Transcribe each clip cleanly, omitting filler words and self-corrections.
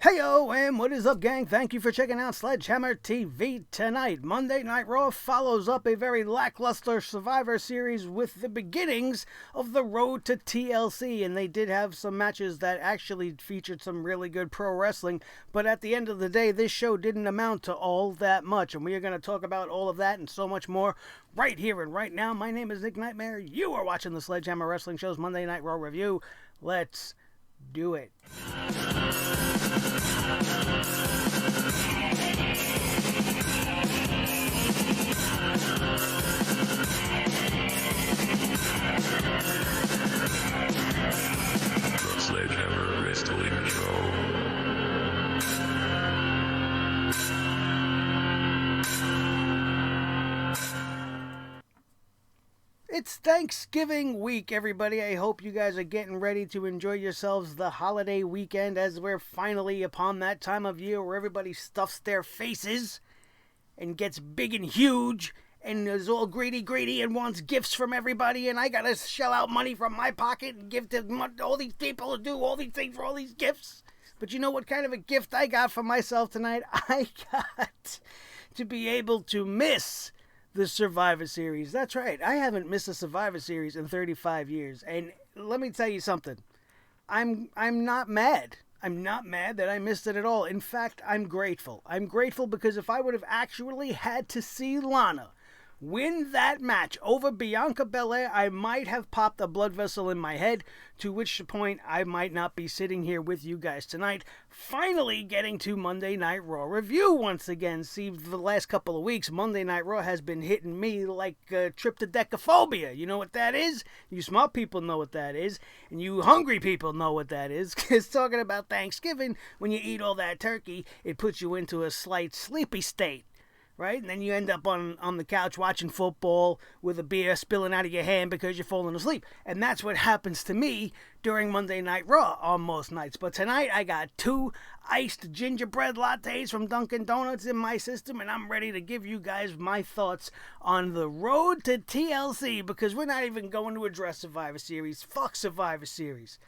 Heyo, and what is up, gang? Thank you for checking out Sledgehammer TV tonight. Monday Night Raw follows up a very lackluster Survivor Series with the beginnings of the road to TLC, and they did have some matches that actually featured some really good pro wrestling, but at the end of the day, this show didn't amount to all that much, and we are going to talk about all of that and so much more right here and right now. My name is Nick Nightmare. You are watching the Sledgehammer Wrestling Show's Monday Night Raw review. Let's do it. The Sledgehammer Wrestling Show. It's Thanksgiving week, everybody. I hope you guys are getting ready to enjoy yourselves the holiday weekend as we're finally upon that time of year where everybody stuffs their faces and gets big and huge and is all greedy and wants gifts from everybody, and I gotta shell out money from my pocket and give to all these people to do all these things for all these gifts. But you know what kind of a gift I got for myself tonight? I got to be able to miss the Survivor Series. That's right. I haven't missed a Survivor Series in 35 years. And let me tell you something. I'm not mad. I'm not mad that I missed it at all. In fact, I'm grateful. I'm grateful because if I would have actually had to see Lana win that match over Bianca Belair, I might have popped a blood vessel in my head, to which point I might not be sitting here with you guys tonight, finally getting to Monday Night Raw review once again. See, for the last couple of weeks, Monday Night Raw has been hitting me like tryptodecaphobia. You know what that is? You smart people know what that is, and you hungry people know what that is, because talking about Thanksgiving, when you eat all that turkey, it puts you into a slight sleepy state. Right? And then you end up on the couch watching football with a beer spilling out of your hand because you're falling asleep. And that's what happens to me during Monday Night Raw on most nights. But tonight I got 2 iced gingerbread lattes from Dunkin' Donuts in my system, and I'm ready to give you guys my thoughts on the road to TLC, because we're not even going to address Survivor Series. Fuck Survivor Series.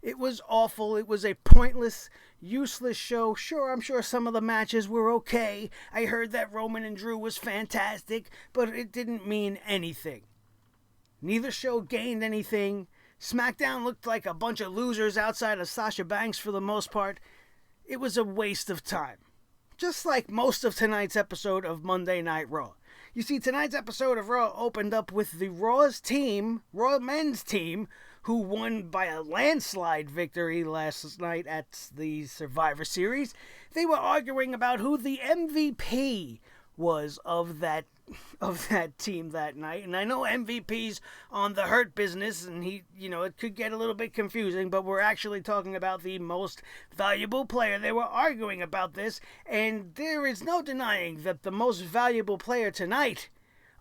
It was awful. It was a pointless, useless show. Sure, I'm sure some of the matches were okay. I heard that Roman and Drew was fantastic, but it didn't mean anything. Neither show gained anything. SmackDown looked like a bunch of losers outside of Sasha Banks for the most part. It was a waste of time. Just like most of tonight's episode of Monday Night Raw. You see, tonight's episode of Raw opened up with the Raw men's team, who won by a landslide victory last night at the Survivor Series. They were arguing about who the MVP was of that team that night. And I know MVP's on the Hurt Business, and it could get a little bit confusing, but we're actually talking about the most valuable player. They were arguing about this, and there is no denying that the most valuable player tonight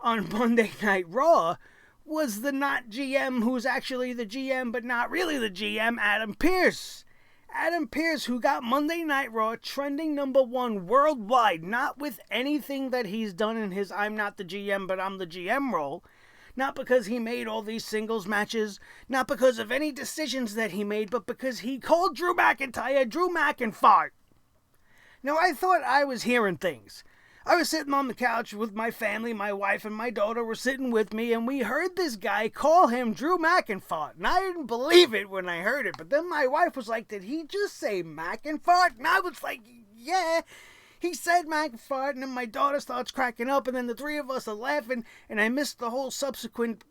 on Monday Night Raw was the not GM, who's actually the GM, but not really the GM, Adam Pearce. Adam Pearce, who got Monday Night Raw trending #1 worldwide, not with anything that he's done in his I'm not the GM, but I'm the GM role. Not because he made all these singles matches, not because of any decisions that he made, but because he called Drew McIntyre Drew McInFart. Now, I thought I was hearing things. I was sitting on the couch with my family, my wife and my daughter were sitting with me, and we heard this guy call him Drew McInFart. And I didn't believe it when I heard it, but then my wife was like, did he just say McInFart? And I was like, yeah, he said McInFart. And then my daughter starts cracking up, and then the three of us are laughing, and I missed the whole subsequent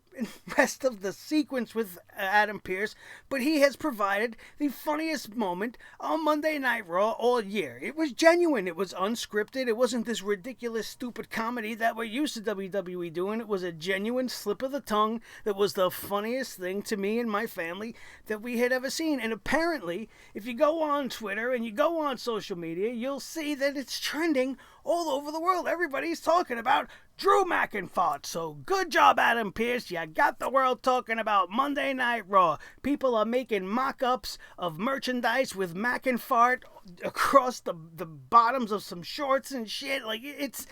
rest of the sequence with Adam Pearce, but he has provided the funniest moment on Monday Night Raw all year. It was genuine. It was unscripted. It wasn't this ridiculous, stupid comedy that we're used to WWE doing. It was a genuine slip of the tongue that was the funniest thing to me and my family that we had ever seen. And apparently, if you go on Twitter and you go on social media, you'll see that it's trending all over the world. Everybody's talking about Drew McInFart. So good job, Adam Pearce. You got the world talking about Monday Night Raw. People are making mock-ups of merchandise with McInFart across the bottoms of some shorts and shit. Like, it's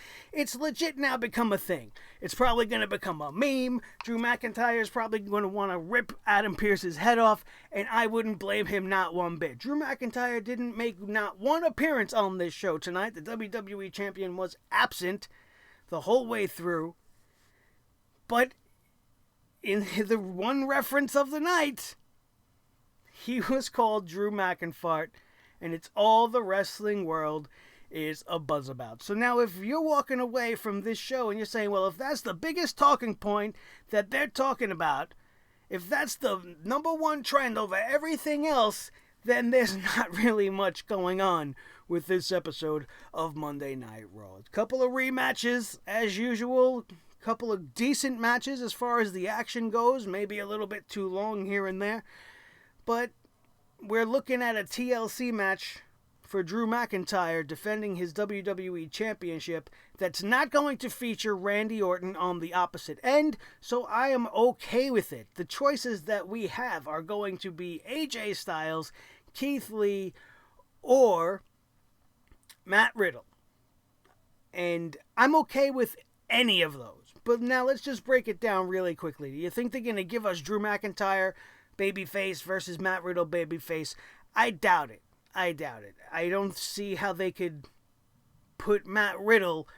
legit now become a thing. It's probably going to become a meme. Drew McIntyre is probably going to want to rip Adam Pearce's head off, and I wouldn't blame him not one bit. Drew McIntyre didn't make not one appearance on this show tonight. The WWE Champion was absent the whole way through. But in the one reference of the night, he was called Drew McInFart, and it's all the wrestling world is a buzz about. So now if you're walking away from this show and you're saying, well, if that's the biggest talking point that they're talking about, if that's the number one trend over everything else, then there's not really much going on with this episode of Monday Night Raw. A couple of rematches, as usual. A couple of decent matches as far as the action goes. Maybe a little bit too long here and there. But we're looking at a TLC match for Drew McIntyre defending his WWE Championship that's not going to feature Randy Orton on the opposite end, so I am okay with it. The choices that we have are going to be AJ Styles, Keithley, or Matt Riddle. And I'm okay with any of those. But now let's just break it down really quickly. Do you think they're going to give us Drew McIntyre babyface versus Matt Riddle babyface? I doubt it. I don't see how they could put Matt Riddle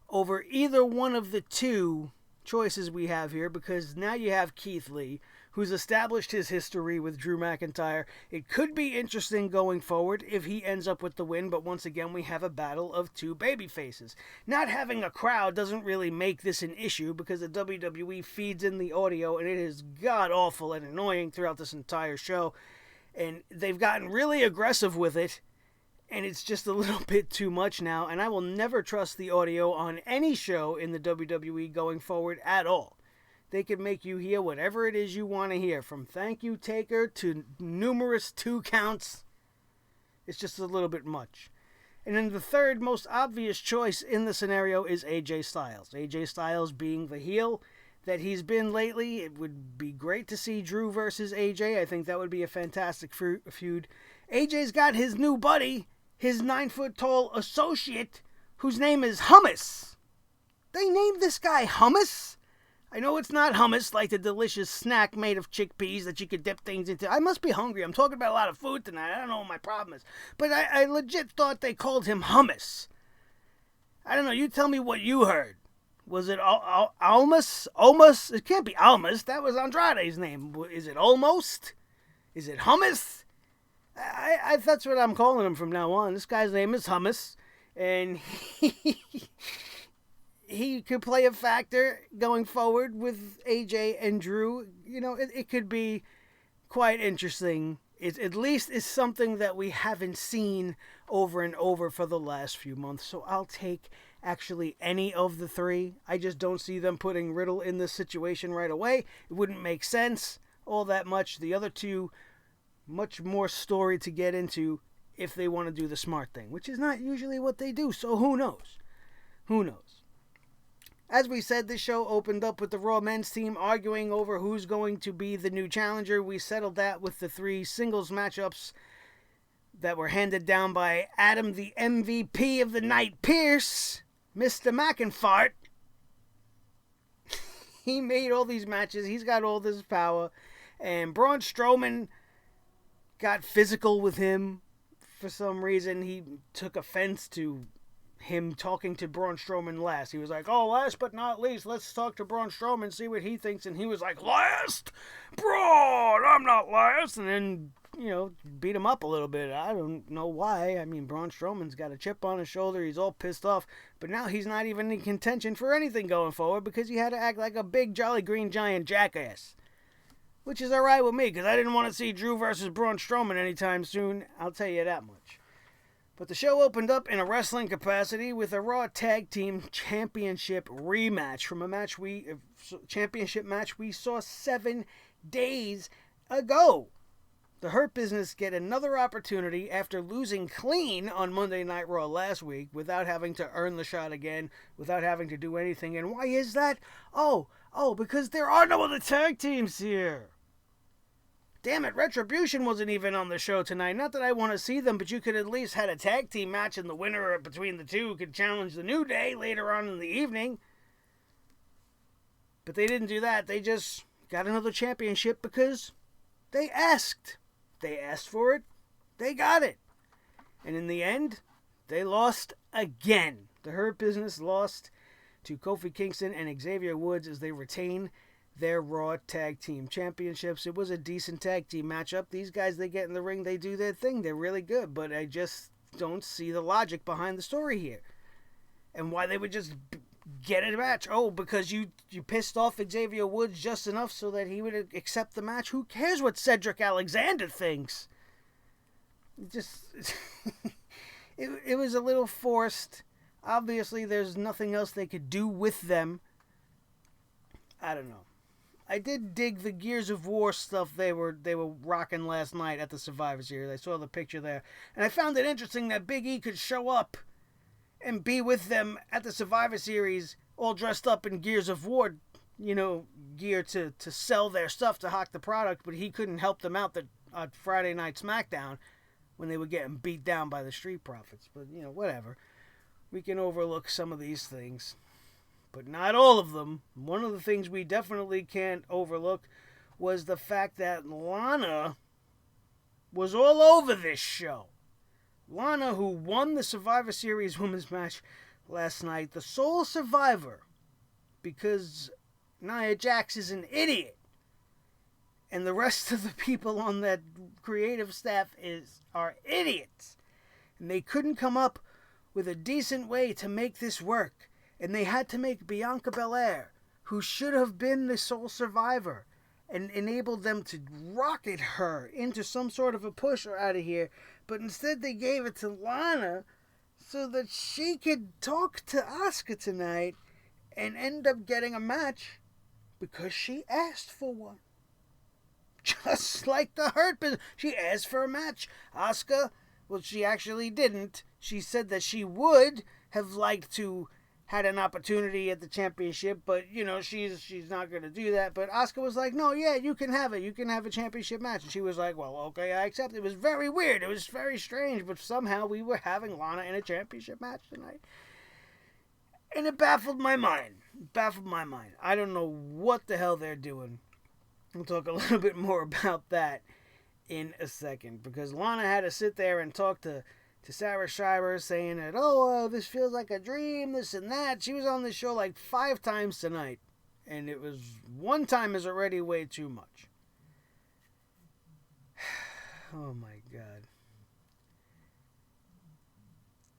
over either one of the two choices we have here, because now you have Keithley, who's established his history with Drew McIntyre. It could be interesting going forward if he ends up with the win, but once again, we have a battle of two baby faces. Not having a crowd doesn't really make this an issue, because the WWE feeds in the audio, and it is god-awful and annoying throughout this entire show. And they've gotten really aggressive with it, and it's just a little bit too much now, and I will never trust the audio on any show in the WWE going forward at all. They can make you hear whatever it is you want to hear, from thank you taker to numerous 2 counts. It's just a little bit much. And then the third most obvious choice in the scenario is AJ Styles. AJ Styles being the heel that he's been lately. It would be great to see Drew versus AJ. I think that would be a fantastic feud. AJ's got his new buddy, his 9-foot-tall associate, whose name is Hummus. They named this guy Hummus? I know it's not hummus, like the delicious snack made of chickpeas that you could dip things into. I must be hungry. I'm talking about a lot of food tonight. I don't know what my problem is. But I legit thought they called him Hummus. I don't know. You tell me what you heard. Was it Almas? Almas? It can't be Almas. That was Andrade's name. Is it Almost? Is it Hummus? That's what I'm calling him from now on. This guy's name is Hummus. And he could play a factor going forward with AJ and Drew. You know, it could be quite interesting. It at least is something that we haven't seen over and over for the last few months. So I'll take actually any of the three. I just don't see them putting Riddle in this situation right away. It wouldn't make sense all that much. The other two, much more story to get into if they want to do the smart thing, which is not usually what they do. So who knows? Who knows? As we said, this show opened up with the Raw men's team arguing over who's going to be the new challenger. We settled that with the 3 singles matchups that were handed down by Adam, the MVP of the night, Pearce, Mr. McInFart. He made all these matches. He's got all this power. And Braun Strowman got physical with him for some reason. He took offense to him talking to Braun Strowman last. He was like, oh, last but not least, let's talk to Braun Strowman, see what he thinks. And he was like, last? Braun, I'm not last. And then, you know, beat him up a little bit. I don't know why. I mean, Braun Strowman's got a chip on his shoulder. He's all pissed off. But now he's not even in contention for anything going forward because he had to act like a big jolly green giant jackass. Which is alright with me, because I didn't want to see Drew versus Braun Strowman anytime soon. I'll tell you that much. But the show opened up in a wrestling capacity with a Raw Tag Team Championship rematch from a championship match we saw 7 days ago. The Hurt Business get another opportunity after losing clean on Monday Night Raw last week without having to earn the shot again, without having to do anything. And why is that? Oh, because there are no other tag teams here. Damn it, Retribution wasn't even on the show tonight. Not that I want to see them, but you could at least had a tag team match and the winner between the two could challenge the New Day later on in the evening. But they didn't do that. They just got another championship because they asked. They asked for it. They got it. And in the end, they lost again. The Hurt Business lost to Kofi Kingston and Xavier Woods as they retain their Raw Tag Team Championships. It was a decent tag team matchup. These guys, they get in the ring, they do their thing. They're really good, but I just don't see the logic behind the story here. And why they would just get a match. Oh, because you pissed off Xavier Woods just enough so that he would accept the match. Who cares what Cedric Alexander thinks? It was a little forced. Obviously, there's nothing else they could do with them. I don't know. I did dig the Gears of War stuff they were rocking last night at the Survivor Series. I saw the picture there. And I found it interesting that Big E could show up and be with them at the Survivor Series all dressed up in Gears of War, gear to sell their stuff, to hawk the product, but he couldn't help them out on Friday Night SmackDown when they were getting beat down by the Street Profits. But, whatever. We can overlook some of these things, but not all of them. One of the things we definitely can't overlook was the fact that Lana was all over this show. Lana, who won the Survivor Series women's match last night, the sole survivor, because Nia Jax is an idiot. And the rest of the people on that creative staff are idiots. And they couldn't come up with a decent way to make this work. And they had to make Bianca Belair, who should have been the sole survivor, and enabled them to rocket her into some sort of a push out of here. But instead they gave it to Lana so that she could talk to Asuka tonight and end up getting a match because she asked for one. Just like the Hurt Business. She asked for a match. Asuka, well, she actually didn't. She said that she would have liked to had an opportunity at the championship, but, she's not going to do that. But Asuka was like, no, yeah, you can have it. You can have a championship match. And she was like, well, okay, I accept. It was very weird. It was very strange, but somehow we were having Lana in a championship match tonight. And it baffled my mind. I don't know what the hell they're doing. We'll talk a little bit more about that in a second, because Lana had to sit there and talk to Sarah Schreiber, saying that, this feels like a dream, this and that. She was on this show like 5 times tonight, and it was one time is already way too much. Oh my God.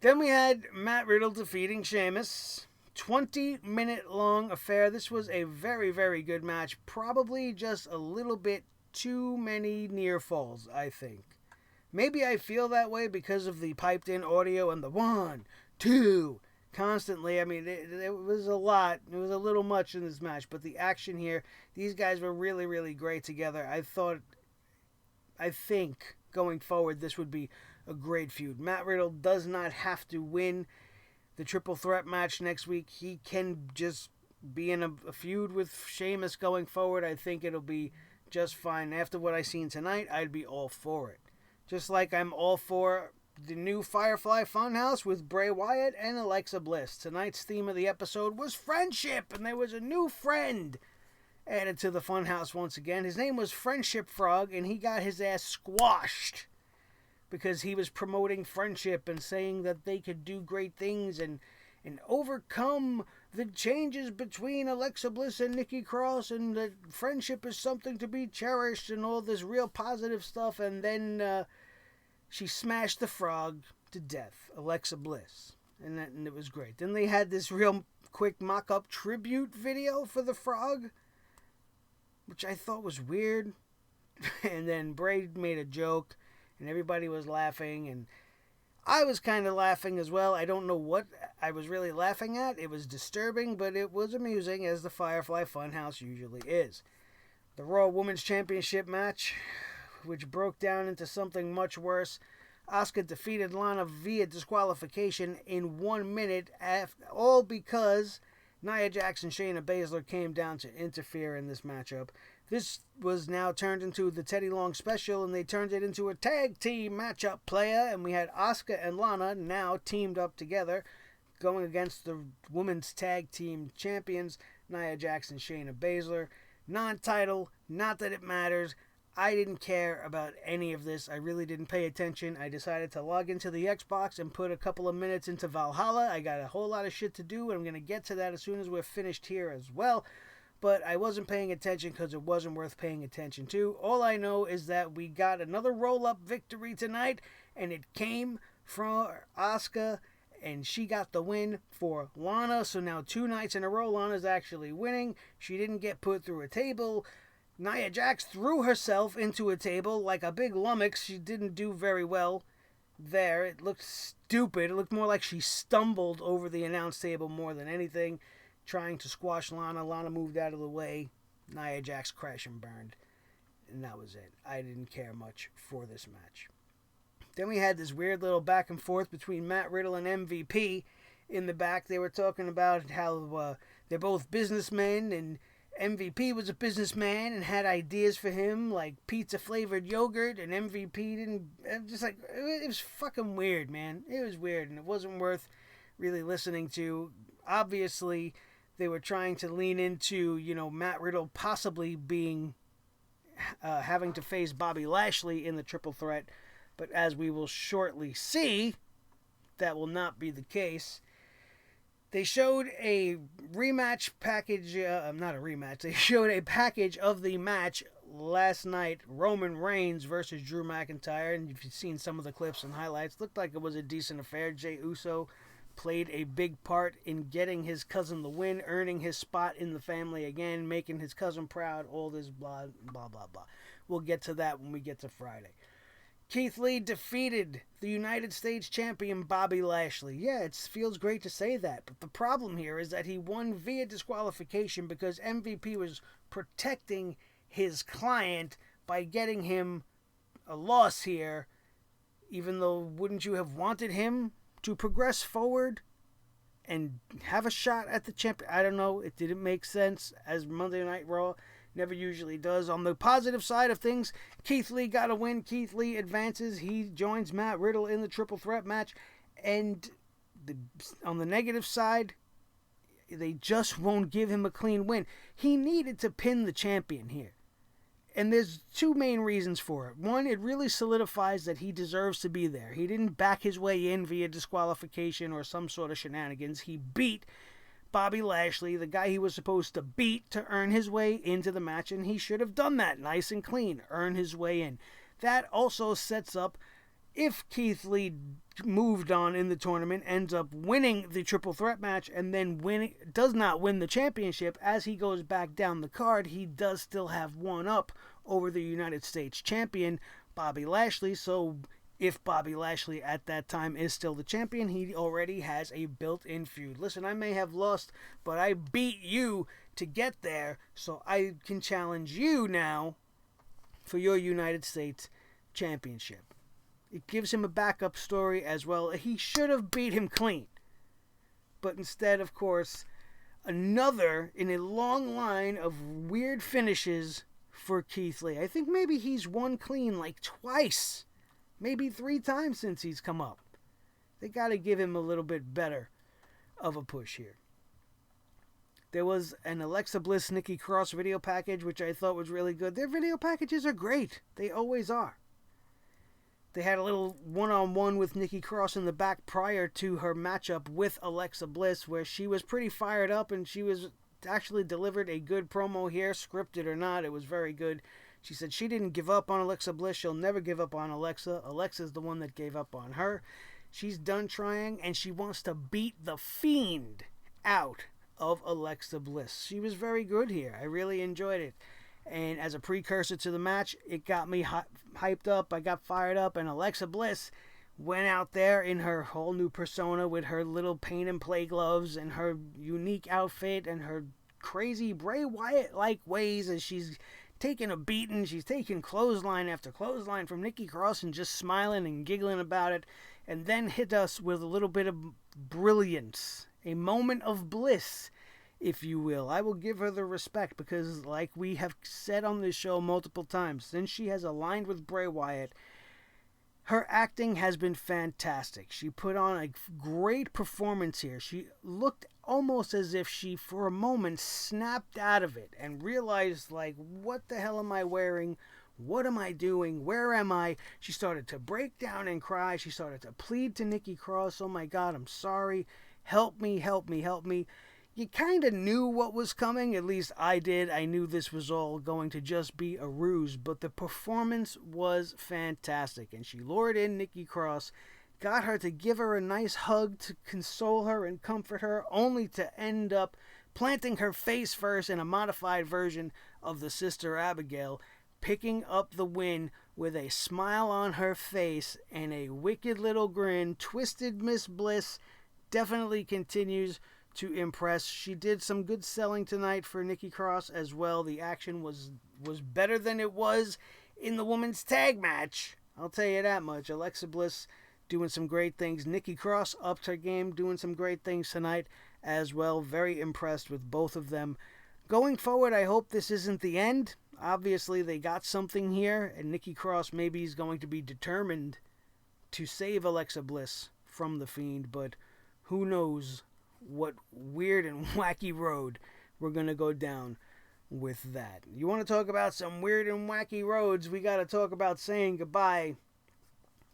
Then we had Matt Riddle defeating Sheamus. 20-minute long affair. This was a very, very good match. Probably just a little bit too many near falls, I think. Maybe I feel that way because of the piped in audio and the 1, 2 constantly. I mean, it was a lot. It was a little much in this match, but the action here, these guys were really, really great together. I think going forward, this would be a great feud. Matt Riddle does not have to win the triple threat match next week. He can just be in a feud with Sheamus going forward. I think it'll be just fine. After what I seen tonight, I'd be all for it. Just like I'm all for the new Firefly Funhouse with Bray Wyatt and Alexa Bliss. Tonight's theme of the episode was friendship, and there was a new friend added to the Funhouse once again. His name was Friendship Frog, and he got his ass squashed because he was promoting friendship and saying that they could do great things and overcome the changes between Alexa Bliss and Nikki Cross, and that friendship is something to be cherished and all this real positive stuff. And then she smashed the frog to death, Alexa Bliss. And it was great. Then they had this real quick mock-up tribute video for the frog, which I thought was weird. And then Bray made a joke, and everybody was laughing, and I was kind of laughing as well. I don't know what I was really laughing at. It was disturbing, but it was amusing, as the Firefly Funhouse usually is. The Raw Women's Championship match, which broke down into something much worse. Asuka defeated Lana via disqualification in 1 minute, all because Nia Jax and Shayna Baszler came down to interfere in this matchup. This was now turned into the Teddy Long special, and they turned it into a tag team matchup player, and we had Asuka and Lana now teamed up together, going against the women's tag team champions, Nia Jax and Shayna Baszler. Non-title, not that it matters. I didn't care about any of this. I really didn't pay attention. I decided to log into the Xbox and put a couple of minutes into Valhalla. I got a whole lot of shit to do, and I'm going to get to that as soon as we're finished here as well. But I wasn't paying attention because it wasn't worth paying attention to. All I know is that we got another roll-up victory tonight, and it came from Asuka, and she got the win for Lana. So now 2 nights in a row, Lana's actually winning. She didn't get put through a table. Nia Jax threw herself into a table like a big lummox. She didn't do very well there. It looked stupid. It looked more like she stumbled over the announce table more than anything, trying to squash Lana. Lana moved out of the way. Nia Jax crashed and burned. And that was it. I didn't care much for this match. Then we had this weird little back and forth between Matt Riddle and MVP. In the back, they were talking about how they're both businessmen, and MVP was a businessman and had ideas for him like pizza-flavored yogurt, and MVP didn't. Just like, it was fucking weird, man. It was weird, and it wasn't worth really listening to. Obviously, they were trying to lean into, Matt Riddle possibly being having to face Bobby Lashley in the triple threat, but as we will shortly see, that will not be the case. They showed a rematch package, not a rematch, they showed a package of the match last night, Roman Reigns versus Drew McIntyre, and if you've seen some of the clips and highlights, looked like it was a decent affair. Jey Uso played a big part in getting his cousin the win, earning his spot in the family again, making his cousin proud, all this blah, blah, blah, blah. We'll get to that when we get to Friday. Keithley defeated the United States champion Bobby Lashley. Yeah, it feels great to say that, but the problem here is that he won via disqualification because MVP was protecting his client by getting him a loss here, even though wouldn't you have wanted him to progress forward and have a shot at the champion? I don't know. It didn't make sense as Monday Night Raw never usually does. On the positive side of things, Keithley got a win. Keithley advances. He joins Matt Riddle in the triple threat match. And on the negative side, they just won't give him a clean win. He needed to pin the champion here. And there's 2 main reasons for it. One, it really solidifies that he deserves to be there. He didn't back his way in via disqualification or some sort of shenanigans. He beat Bobby Lashley, the guy he was supposed to beat, to earn his way into the match, and he should have done that nice and clean, earn his way in. That also sets up, if Keithley moved on in the tournament, ends up winning the triple threat match, and then does not win the championship, as he goes back down the card, he does still have one up over the United States champion, Bobby Lashley. So if Bobby Lashley at that time is still the champion, he already has a built-in feud. Listen, I may have lost, but I beat you to get there, so I can challenge you now for your United States championship. It gives him a backup story as well. He should have beat him clean. But instead, of course, another in a long line of weird finishes for Keithley. I think maybe he's won clean like twice. Maybe 3 times since he's come up. They got to give him a little bit better of a push here. There was an Alexa Bliss Nikki Cross video package, which I thought was really good. Their video packages are great. They always are. They had a little one-on-one with Nikki Cross in the back prior to her matchup with Alexa Bliss, where she was pretty fired up, and she was actually delivered a good promo here, scripted or not. It was very good. She said she didn't give up on Alexa Bliss. She'll never give up on Alexa. Alexa's the one that gave up on her. She's done trying, and she wants to beat the Fiend out of Alexa Bliss. She was very good here. I really enjoyed it. And as a precursor to the match, it got me hyped up. I got fired up, and Alexa Bliss went out there in her whole new persona with her little paint-and-play gloves and her unique outfit and her crazy Bray Wyatt-like ways as she's taking a beating. She's taking clothesline after clothesline from Nikki Cross and just smiling and giggling about it, and then hit us with a little bit of brilliance, a moment of bliss, if you will. I will give her the respect because, like we have said on this show multiple times, since she has aligned with Bray Wyatt, her acting has been fantastic. She put on a great performance here. She looked almost as if she, for a moment, snapped out of it and realized, like, what the hell am I wearing? What am I doing? Where am I? She started to break down and cry. She started to plead to Nikki Cross, oh my God, I'm sorry. Help me, help me, help me. You kind of knew what was coming, at least I did. I knew this was all going to just be a ruse, but the performance was fantastic. And she lured in Nikki Cross, got her to give her a nice hug to console her and comfort her, only to end up planting her face first in a modified version of the Sister Abigail, picking up the win with a smile on her face and a wicked little grin. Twisted Miss Bliss definitely continues to impress. She did some good selling tonight for Nikki Cross as well. The action was better than it was in the women's tag match. I'll tell you that much. Alexa Bliss doing some great things. Nikki Cross upped her game, doing some great things tonight as well. Very impressed with both of them. Going forward, I hope this isn't the end. Obviously, they got something here, and Nikki Cross maybe is going to be determined to save Alexa Bliss from The Fiend, but who knows what weird and wacky road we're going to go down with that. You want to talk about some weird and wacky roads, we got to talk about saying goodbye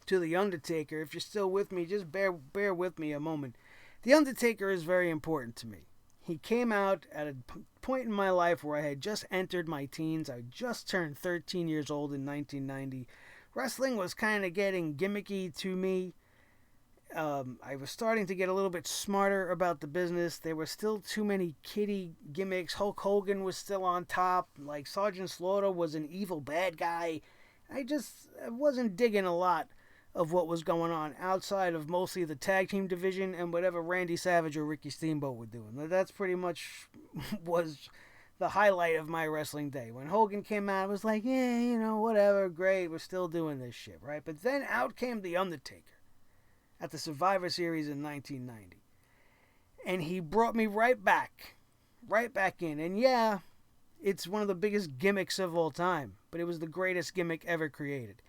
to The Undertaker. If you're still with me, just bear with me a moment. The Undertaker is very important to me. He came out at a point in my life where I had just entered my teens. I just turned 13 years old in 1990. Wrestling was kind of getting gimmicky to me. I was starting to get a little bit smarter about the business. There were still too many kiddie gimmicks. Hulk Hogan was still on top. Like, Sergeant Slaughter was an evil bad guy. I wasn't digging a lot of what was going on outside of mostly the tag team division and whatever Randy Savage or Ricky Steamboat were doing. That's pretty much was the highlight of my wrestling day. When Hogan came out, I was like, yeah, whatever, great, we're still doing this shit, right? But then out came The Undertaker at the Survivor Series in 1990. And he brought me right back in. And yeah, it's one of the biggest gimmicks of all time, but it was the greatest gimmick ever created.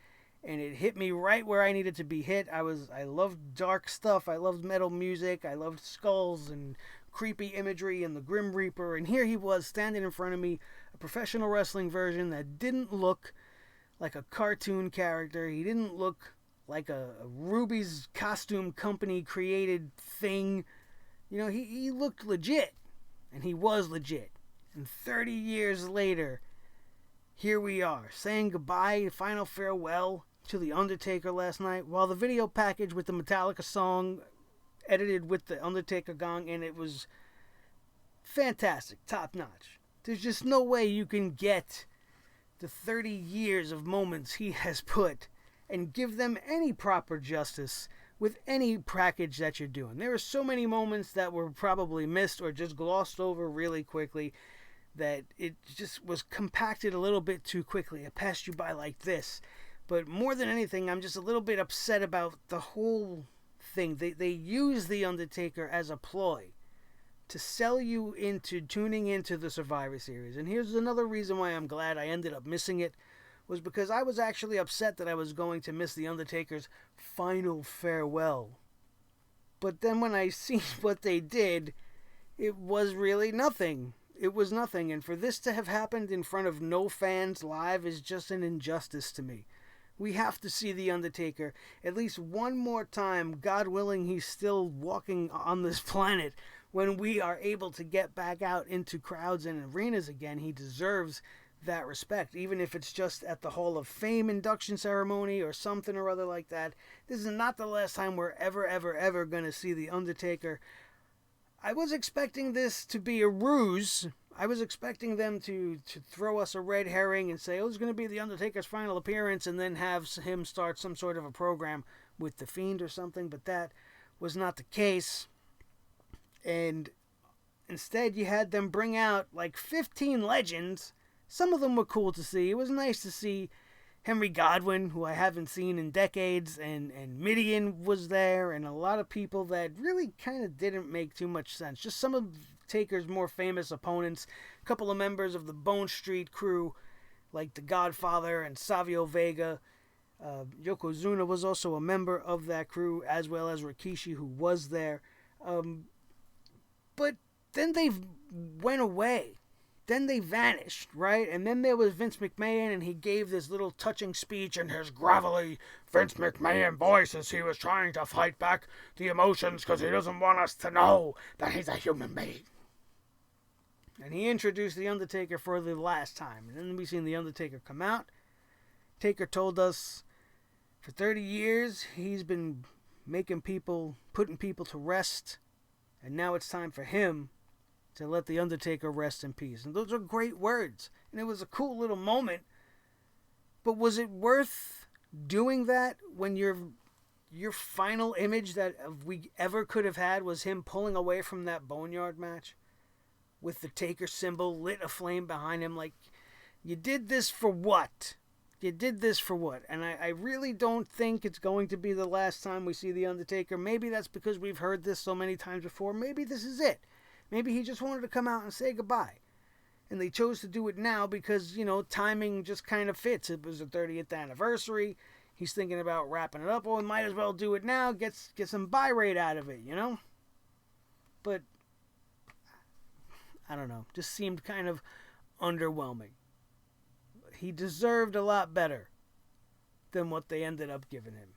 And it hit me right where I needed to be hit. I loved dark stuff. I loved metal music. I loved skulls and creepy imagery and the Grim Reaper. And here he was standing in front of me, a professional wrestling version that didn't look like a cartoon character. He didn't look like a Ruby's Costume Company created thing. He looked legit. And he was legit. And 30 years later, here we are, saying goodbye, final farewell to The Undertaker last night, while the video package with the Metallica song edited with the Undertaker gong, and it was fantastic, top notch. There's just no way you can get the 30 years of moments he has put and give them any proper justice with any package that you're doing. There are so many moments that were probably missed or just glossed over really quickly that it just was compacted a little bit too quickly. It passed you by like this. But more than anything, I'm just a little bit upset about the whole thing. They use The Undertaker as a ploy to sell you into tuning into the Survivor Series. And here's another reason why I'm glad I ended up missing it, was because I was actually upset that I was going to miss The Undertaker's final farewell. But then when I seen what they did, it was really nothing. It was nothing. And for this to have happened in front of no fans live is just an injustice to me. We have to see The Undertaker at least one more time, God willing he's still walking on this planet, when we are able to get back out into crowds and arenas again. He deserves that respect, even if it's just at the Hall of Fame induction ceremony or something or other like that. This is not the last time we're ever going to see The Undertaker. I was expecting this to be a ruse. I was expecting them to throw us a red herring and say, it's going to be The Undertaker's final appearance, and then have him start some sort of a program with The Fiend or something, but that was not the case. And instead, you had them bring out like 15 legends. Some of them were cool to see. It was nice to see Henry Godwinn, who I haven't seen in decades, and Midian was there, and a lot of people that really kind of didn't make too much sense. Just some of Taker's more famous opponents, a couple of members of the Bone Street crew, like The Godfather and Savio Vega. Yokozuna was also a member of that crew, as well as Rikishi, who was there. But But then they went away. Then they vanished, right? And then there was Vince McMahon, and he gave this little touching speech in his gravelly Vince McMahon voice as he was trying to fight back the emotions because he doesn't want us to know that he's a human being. And he introduced The Undertaker for the last time. And then we seen The Undertaker come out. Taker told us for 30 years he's been putting people to rest. And now it's time for him to let The Undertaker rest in peace. And those are great words. And it was a cool little moment. But was it worth doing that when your final image that we ever could have had was him pulling away from that Boneyard match with the Taker symbol lit aflame behind him? Like, you did this for what? You did this for what? And I really don't think it's going to be the last time we see The Undertaker. Maybe that's because we've heard this so many times before. Maybe this is it. Maybe he just wanted to come out and say goodbye. And they chose to do it now because, timing just kind of fits. It was the 30th anniversary. He's thinking about wrapping it up. Well, we might as well do it now. Get some buy rate out of it, But, I don't know. Just seemed kind of underwhelming. He deserved a lot better than what they ended up giving him.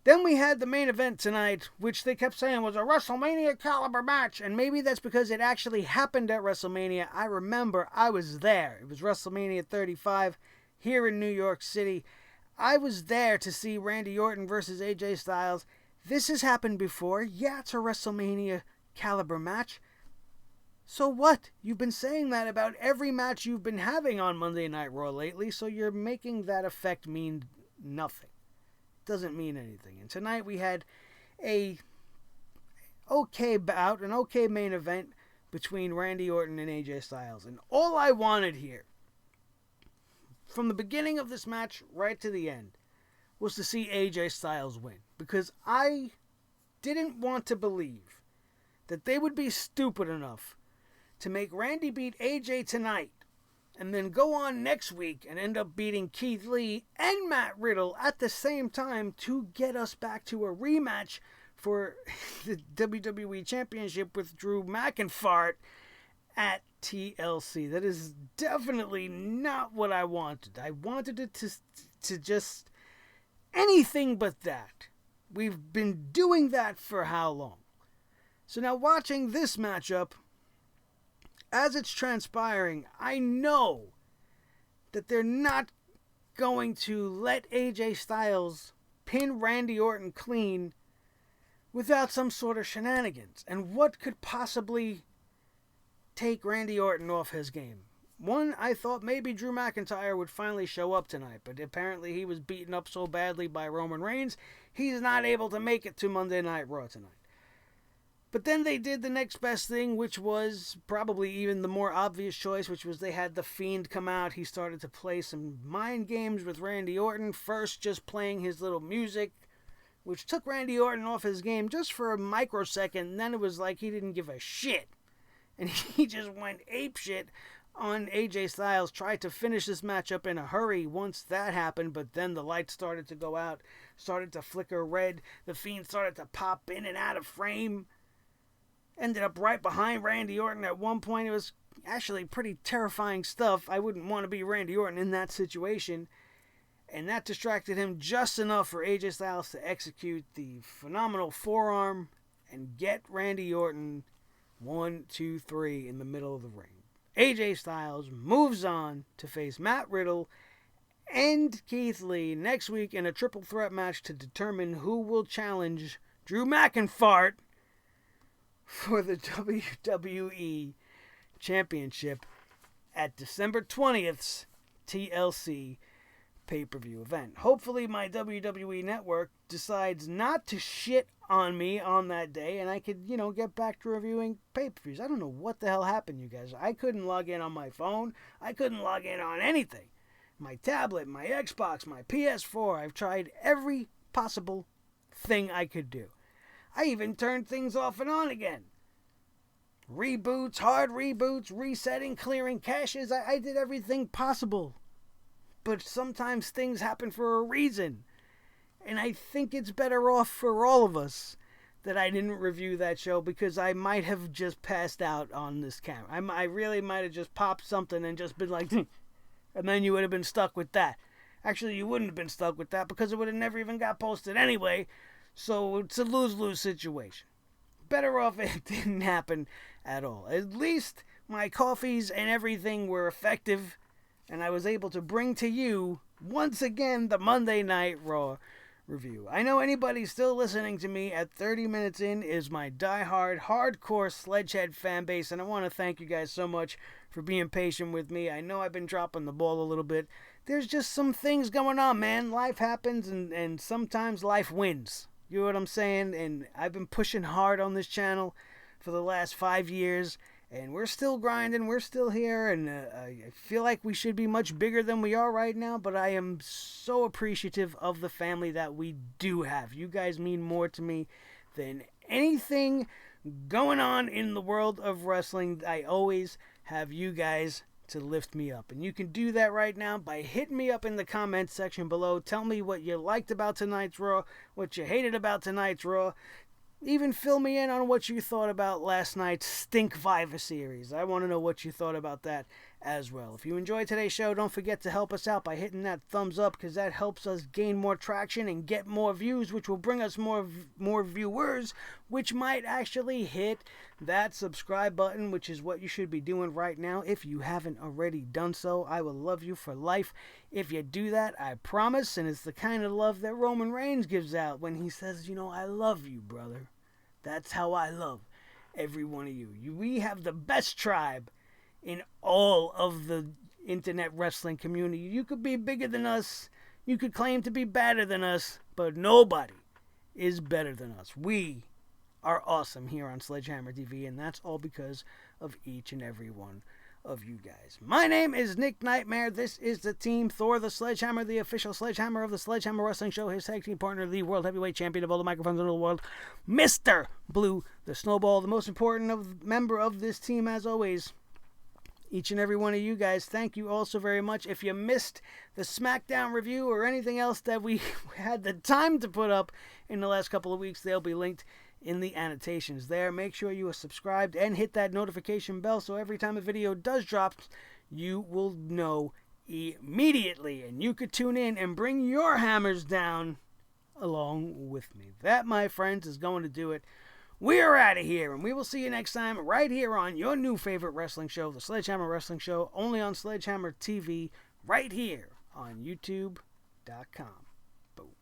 Then we had the main event tonight, which they kept saying was a WrestleMania caliber match. And maybe that's because it actually happened at WrestleMania. I remember I was there. It was WrestleMania 35 here in New York City. I was there to see Randy Orton versus AJ Styles. This has happened before. Yeah, it's a WrestleMania caliber match. So what? You've been saying that about every match you've been having on Monday Night Raw lately, so you're making that effect mean nothing. Doesn't mean anything. And tonight we had a okay bout, an okay main event between Randy Orton and AJ Styles. And all I wanted here, from the beginning of this match right to the end, was to see AJ Styles win. Because I didn't want to believe that they would be stupid enough to make Randy beat AJ tonight and then go on next week and end up beating Keithley and Matt Riddle at the same time to get us back to a rematch for the WWE Championship with Drew McInFart at TLC. That is definitely not what I wanted. I wanted it to just anything but that. We've been doing that for how long? So now watching this matchup, as it's transpiring, I know that they're not going to let AJ Styles pin Randy Orton clean without some sort of shenanigans. And what could possibly take Randy Orton off his game? One, I thought maybe Drew McIntyre would finally show up tonight, but apparently he was beaten up so badly by Roman Reigns, he's not able to make it to Monday Night Raw tonight. But then they did the next best thing, which was probably even the more obvious choice, which was they had The Fiend come out. He started to play some mind games with Randy Orton. First, just playing his little music, which took Randy Orton off his game just for a microsecond. And then it was like he didn't give a shit. And he just went apeshit on AJ Styles. Tried to finish this matchup in a hurry once that happened. But then the lights started to go out, started to flicker red. The Fiend started to pop in and out of frame. Ended up right behind Randy Orton at one point. It was actually pretty terrifying stuff. I wouldn't want to be Randy Orton in that situation. And that distracted him just enough for AJ Styles to execute the phenomenal forearm and get Randy Orton 1, 2, 3 in the middle of the ring. AJ Styles moves on to face Matt Riddle and Keithley next week in a triple threat match to determine who will challenge Drew McInFart for the WWE Championship at December 20th's TLC pay-per-view event. Hopefully my WWE network decides not to shit on me on that day and I could, get back to reviewing pay-per-views. I don't know what the hell happened, you guys. I couldn't log in on my phone. I couldn't log in on anything. My tablet, my Xbox, my PS4. I've tried every possible thing I could do. I even turned things off and on again. Reboots, hard reboots, resetting, clearing caches. I did everything possible. But sometimes things happen for a reason. And I think it's better off for all of us that I didn't review that show because I might have just passed out on this camera. I really might have just popped something and just been like, and then you would have been stuck with that. Actually, you wouldn't have been stuck with that because it would have never even got posted anyway. So it's a lose-lose situation. Better off it didn't happen at all. At least my coffees and everything were effective, and I was able to bring to you, once again, the Monday Night Raw review. I know anybody still listening to me at 30 minutes in is my diehard, hardcore Sledgehead fan base, and I want to thank you guys so much for being patient with me. I know I've been dropping the ball a little bit. There's just some things going on, man. Life happens, and sometimes life wins. You know what I'm saying? And I've been pushing hard on this channel for the last 5 years, and we're still grinding. We're still here, and I feel like we should be much bigger than we are right now, but I am so appreciative of the family that we do have. You guys mean more to me than anything going on in the world of wrestling. I always have you guys to lift me up, and you can do that right now by hitting me up in the comments section below. Tell me what you liked about tonight's Raw, what you hated about tonight's Raw. Even fill me in on what you thought about last night's Stinkviva series. I want to know what you thought about that as well. If you enjoyed today's show, don't forget to help us out by hitting that thumbs up, because that helps us gain more traction and get more views, which will bring us more viewers, which might actually hit that subscribe button, which is what you should be doing right now if you haven't already done so. I will love you for life if you do that, I promise. And it's the kind of love that Roman Reigns gives out when he says, you know, I love you, brother. That's how I love every one of you. We have the best tribe in all of the internet wrestling community. You could be bigger than us. You could claim to be better than us, but nobody is better than us. We are awesome here on Sledgehammer TV, and that's all because of each and every one of you guys. My name is Nick Nightmare. This is the team Thor the Sledgehammer, the official Sledgehammer of the Sledgehammer Wrestling Show, his tag team partner, the World Heavyweight Champion of all the microphones in the world, Mr. Blue the Snowball, the most important member of this team, as always. Each and every one of you guys, thank you all so very much. If you missed the SmackDown review or anything else that we had the time to put up in the last couple of weeks, they'll be linked in the annotations there. Make sure you are subscribed and hit that notification bell so every time a video does drop, you will know immediately. And you could tune in and bring your hammers down along with me. That, my friends, is going to do it. We are out of here, and we will see you next time right here on your new favorite wrestling show, the Sledgehammer Wrestling Show, only on Sledgehammer TV, right here on YouTube.com. Boom.